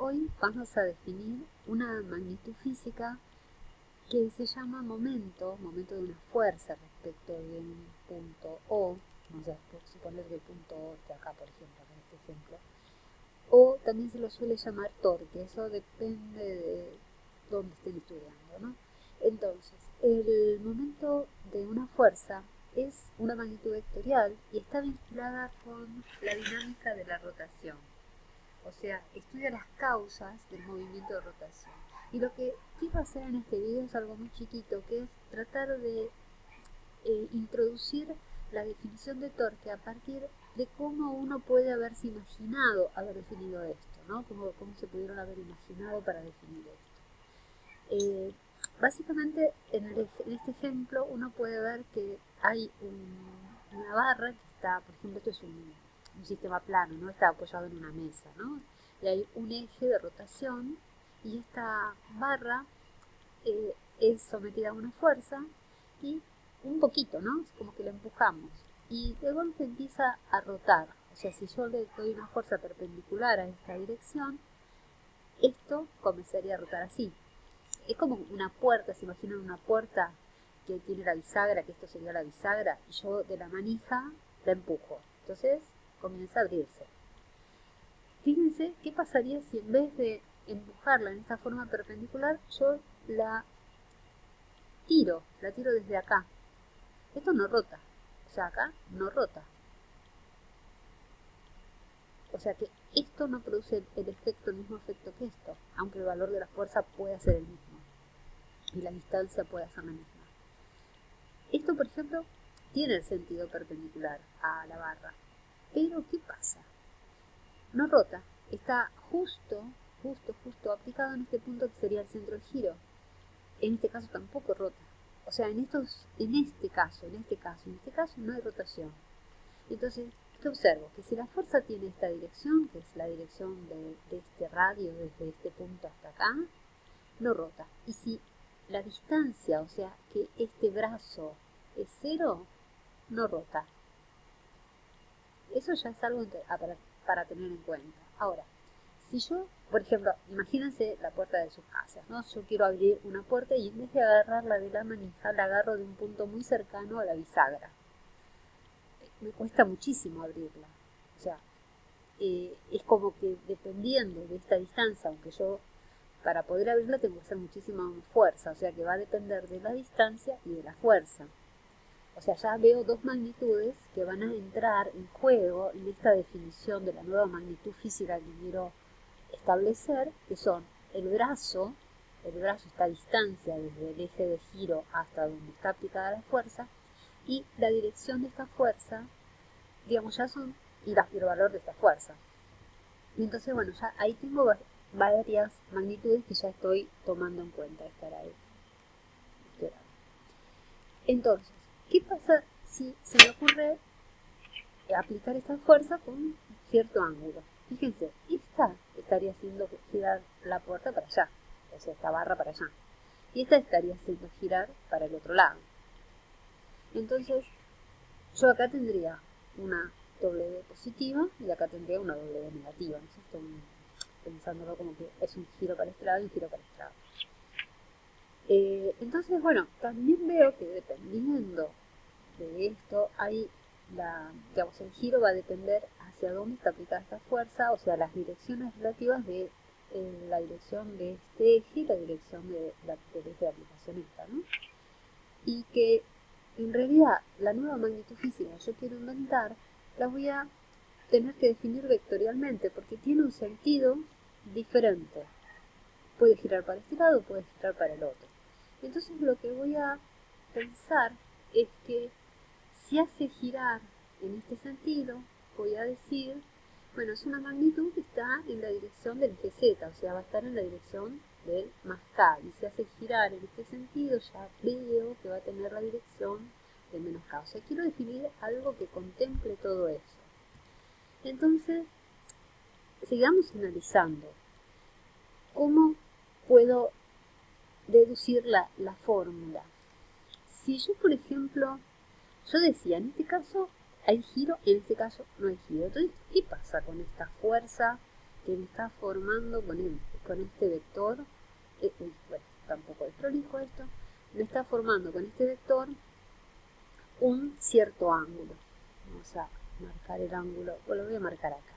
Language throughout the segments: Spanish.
hoy vamos a definir una magnitud física que se llama momento de una fuerza respecto de un punto O. Vamos a suponer que el punto O esté acá, por ejemplo, en este ejemplo. O también se lo suele llamar torque, eso depende de dónde estén estudiando, ¿no? Entonces, el momento de una fuerza es una magnitud vectorial y está vinculada con la dinámica de la rotación. O sea, estudia las causas del movimiento de rotación. Y lo que quiero hacer en este video es algo muy chiquito, que es tratar de introducir la definición de torque a partir de cómo uno puede haberse imaginado haber definido esto, ¿no? Cómo se pudieron haber imaginado para definir esto. Básicamente, en este ejemplo, uno puede ver que hay una barra que está, por ejemplo, esto es un sistema plano, ¿no? Está apoyado en una mesa, ¿no? Y hay un eje de rotación y esta barra es sometida a una fuerza y un poquito, ¿no? Es como que la empujamos y de golpe empieza a rotar. O sea, si yo le doy una fuerza perpendicular a esta dirección, esto comenzaría a rotar así. Es como una puerta, se imaginan una puerta que tiene la bisagra, que esto sería la bisagra, y yo de la manija la empujo. Entonces comienza a abrirse. Fíjense qué pasaría si en vez de empujarla en esta forma perpendicular, yo la tiro desde acá. Esto no rota, o sea, acá no rota. O sea que esto no produce el mismo efecto que esto, aunque el valor de la fuerza pueda ser el mismo y la distancia pueda ser la misma. Esto, por ejemplo, tiene el sentido perpendicular a la barra, pero ¿qué pasa? No rota, está justo aplicado en este punto que sería el centro de giro. En este caso tampoco rota. O sea, en este caso no hay rotación. Entonces, ¿qué observo? Que si la fuerza tiene esta dirección, que es la dirección de este radio desde este punto hasta acá, no rota. Y si la distancia, o sea, que este brazo es 0, no rota. Eso ya es algo para tener en cuenta. Ahora, si yo, por ejemplo, imagínense la puerta de sus casas, ¿no? Yo quiero abrir una puerta y en vez de agarrarla de la manija, la agarro de un punto muy cercano a la bisagra. Me cuesta muchísimo abrirla. O sea, es como que dependiendo de esta distancia, aunque yo para poder abrirla tengo que hacer muchísima fuerza, o sea que va a depender de la distancia y de la fuerza. O sea, ya veo dos magnitudes que van a entrar en juego en esta definición de la nueva magnitud física que quiero establecer, que son el brazo, esta distancia desde el eje de giro hasta donde está aplicada la fuerza, y la dirección de esta fuerza, digamos, ya son, y el valor de esta fuerza. Y entonces, bueno, ya ahí tengo varias magnitudes que ya estoy tomando en cuenta. Entonces, ¿qué pasa si se me ocurre aplicar esta fuerza con cierto ángulo? Fíjense, esta estaría haciendo girar la puerta para allá, o sea, esta barra para allá. Y esta estaría haciendo girar para el otro lado. Entonces, yo acá tendría una W positiva y acá tendría una W negativa. ¿No? Estoy pensándolo como que es un giro para este lado y un giro para este lado. Entonces, bueno, también veo que dependiendo de esto, digamos, el giro va a depender hacia dónde está aplicada esta fuerza, o sea, las direcciones relativas de la dirección de este eje y la dirección del eje de aplicación esta, ¿no? Y que en realidad la nueva magnitud física que yo quiero inventar la voy a tener que definir vectorialmente porque tiene un sentido diferente. Puede girar para este lado, puede girar para el otro. Entonces lo que voy a pensar es que si hace girar en este sentido, voy a decir, bueno, es una magnitud que está en la dirección del eje Z, o sea, va a estar en la dirección del más K. Y si hace girar en este sentido, ya veo que va a tener la dirección de menos K. O sea, quiero definir algo que contemple todo eso. Entonces, sigamos analizando. ¿Cómo puedo deducir la fórmula? Si yo, por ejemplo, yo decía, en este caso hay giro, en este caso no hay giro. Entonces, ¿qué pasa con esta fuerza que me está formando con este vector, bueno, tampoco es prolijo esto, me está formando con este vector un cierto ángulo. Vamos a marcar el ángulo, o lo voy a marcar acá,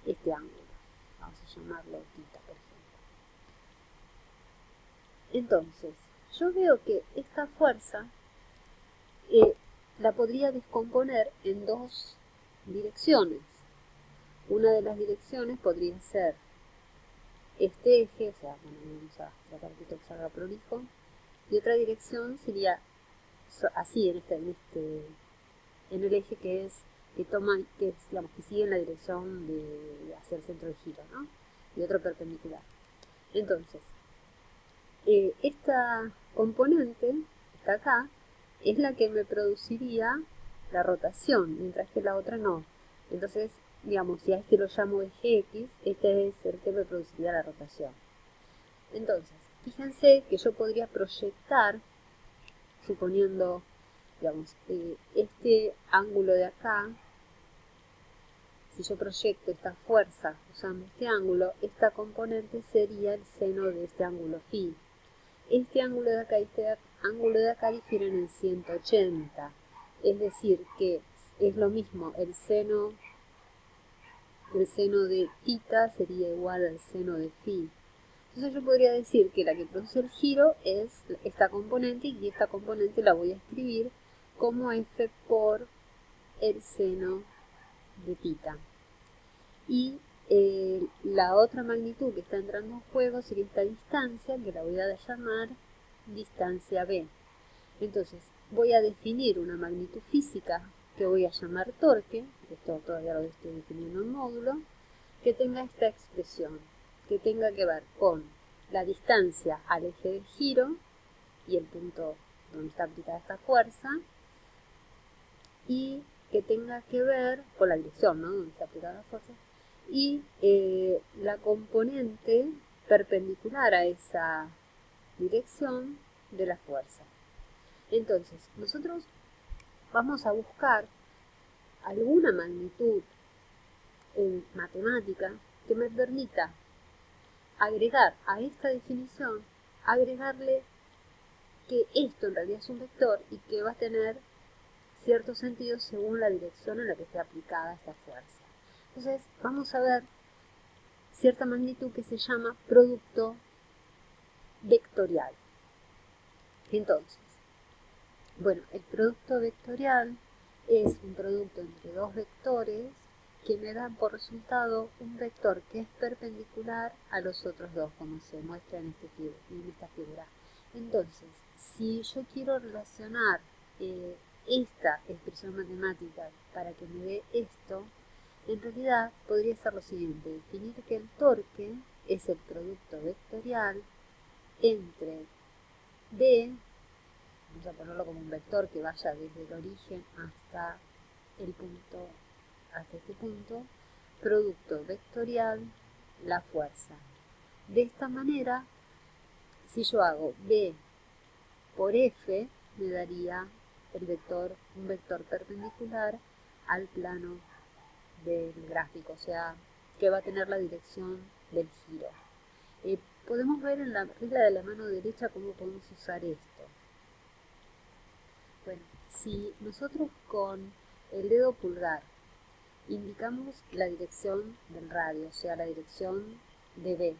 este ángulo, vamos a llamarlo θ, por ejemplo. Entonces, yo veo que esta fuerza la podría descomponer en dos direcciones. Una de las direcciones podría ser este eje, o sea, bueno, vamos a tratar que esto salga prolijo, y otra dirección sería así en el eje que digamos, que sigue en la dirección hacia el centro de giro, ¿no? Y otro perpendicular. Entonces, esta componente, esta acá, es la que me produciría la rotación, mientras que la otra no. Entonces, digamos, si a este lo llamo eje X, este es el que me produciría la rotación. Entonces, fíjense que yo podría proyectar, suponiendo, digamos, este ángulo de acá, si yo proyecto esta fuerza usando este ángulo, esta componente sería el seno de este ángulo phi. Este ángulo de acá y este ángulo de acá difieren en 180, es decir, que es lo mismo, el seno de θ sería igual al seno de phi. Entonces yo podría decir que la que produce el giro es esta componente y esta componente la voy a escribir como f por el seno de θ. Y la otra magnitud que está entrando en juego sería esta distancia, que la voy a llamar distancia b. Entonces voy a definir una magnitud física que voy a llamar torque, esto todavía lo estoy definiendo en módulo, que tenga esta expresión, que tenga que ver con la distancia al eje de giro y el punto donde está aplicada esta fuerza, y que tenga que ver con la dirección, ¿no?, donde está aplicada la fuerza, y la componente perpendicular a esa dirección de la fuerza. Entonces, nosotros vamos a buscar alguna magnitud en matemática que me permita agregar a esta definición, agregarle que esto en realidad es un vector y que va a tener cierto sentido según la dirección en la que esté aplicada esta fuerza. Entonces, vamos a ver cierta magnitud que se llama producto vectorial. Entonces, bueno, el producto vectorial es un producto entre dos vectores que me dan por resultado un vector que es perpendicular a los otros dos, como se muestra en esta figura. Entonces, si yo quiero relacionar esta expresión matemática para que me dé esto, en realidad podría ser lo siguiente: definir que el torque es el producto vectorial entre B, vamos a ponerlo como un vector que vaya desde el origen hasta este punto, producto vectorial, la fuerza. De esta manera, si yo hago B por F, me daría un vector perpendicular al plano del gráfico, o sea, que va a tener la dirección del giro. Podemos ver en la regla de la mano derecha cómo podemos usar esto. Bueno, si nosotros con el dedo pulgar indicamos la dirección del radio, o sea, la dirección de B,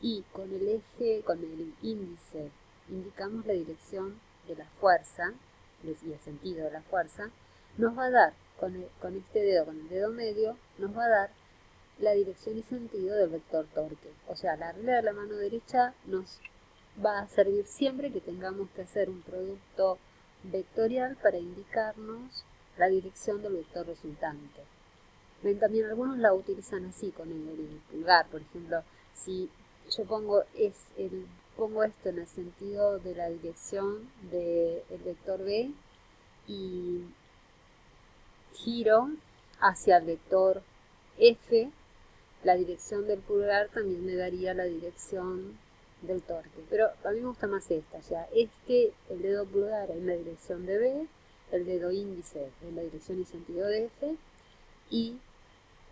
y con el índice, indicamos la dirección de la fuerza y el sentido de la fuerza, nos va a dar, con el dedo medio, nos va a dar la dirección y sentido del vector torque. O sea, la regla de la mano derecha nos va a servir siempre que tengamos que hacer un producto vectorial para indicarnos la dirección del vector resultante. Ven, también algunos la utilizan así con el pulgar. Por ejemplo, si yo pongo esto en el sentido de la dirección del vector B y giro hacia el vector F, la dirección del pulgar también me daría la dirección del torque. Pero a mí me gusta más esta, o sea, el dedo pulgar en la dirección de B, el dedo índice en la dirección y sentido de F, y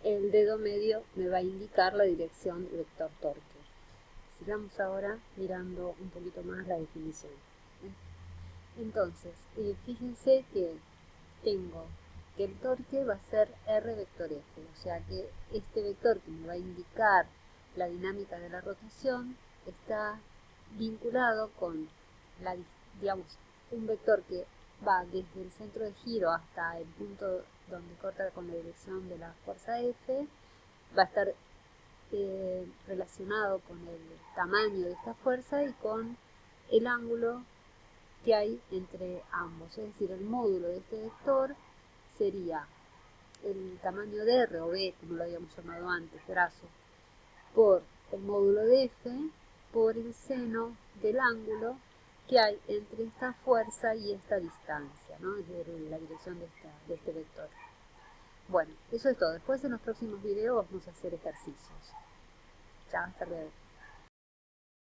el dedo medio me va a indicar la dirección del vector torque. Sigamos ahora mirando un poquito más la definición. Entonces, fíjense que tengo que el torque va a ser R vector F, o sea que este vector que me va a indicar la dinámica de la rotación está vinculado con digamos, un vector que va desde el centro de giro hasta el punto donde corta con la dirección de la fuerza F, va a estar relacionado con el tamaño de esta fuerza y con el ángulo que hay entre ambos, es decir, el módulo de este vector sería el tamaño de R o B, como lo habíamos llamado antes, brazo, por el módulo de F por el seno del ángulo que hay entre esta fuerza y esta distancia, ¿no? Es decir, la dirección de este vector. Bueno, eso es todo. Después en los próximos videos vamos a hacer ejercicios. Chao, hasta luego.